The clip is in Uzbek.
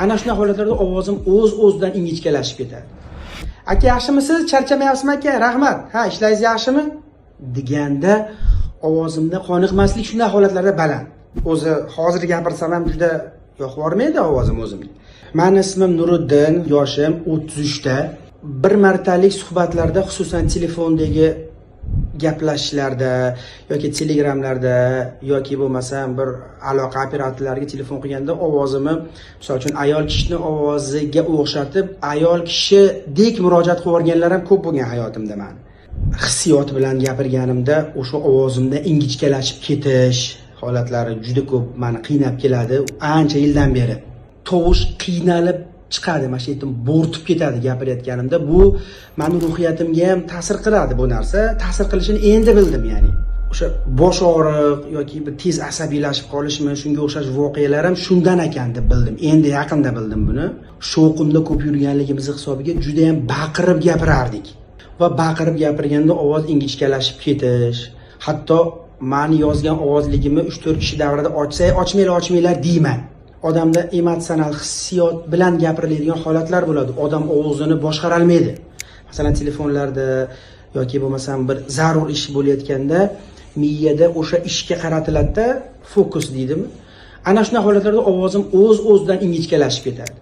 Ana shunday holatlarda ovozim o'z-o'zidan ingichkalashib ketadi. Aka, yaxshimisiz? Charchamayapsizmi aka? Rahmat. Ha, ishlayingiz yaxshimi? Deganda ovozimda qoniqmaslik shunday holatlarda baland. O'zi hozir gapirsam ham juda yoqvormaydi ovozim o'zimga. Meni ismim Nuriddin, yoshim 33 ta. Bir martalik suhbatlarda, xususan telefondagi gaplashishlarda yoki telegramlarda yoki bo'lmasam bir aloqa operatorlariga telefon qilganda ovozimni, misol uchun ayol kishining ovoziga o'xshatib, ayol kishidek murojaat qilib o'rganlar ham ko'p bo'lgan hayotimda men. Hissiyot bilan gapirganimda o'sha ovozimda ingichkalashib ketish holatlari juda ko'p meni qiynab keladi. Ancha yildan beri tovush qiynalib chiqadi, mana shu yerdan bo'rtib ketadi gapirayotganimda. Bu meni ruhiyatimga ham ta'sir qiladi bu narsa. Ta'sir qilishini endi bildim, ya'ni. O'sha bosh og'riq yoki bir tez asabiylashib qolishmi, shunga o'xshash voqealar ham shundan ekan deb bildim. Endi yaqinda bildim buni. Shovqinda ko'p yurganligimiz hisobiga juda ham baqirib gapirardik. Va baqirib gapirganda ovoz ingichkalashib ketish, hatto meni yozgan ovozligimni 3-4 kishi davrida ochmanglar deyman. Odamda emotsional hissiyot bilan gapiriladigan holatlar bo'ladi. Odam ovozini boshqara olmaydi. Masalan, telefonlarda yoki bo'lmasam bir zarur ish bo'layotganda miyada o'sha ishga qaratiladi-da, fokus deydimi? Ana shunday holatlarda ovozim o'z-o'zidan ingichkalashib ketadi.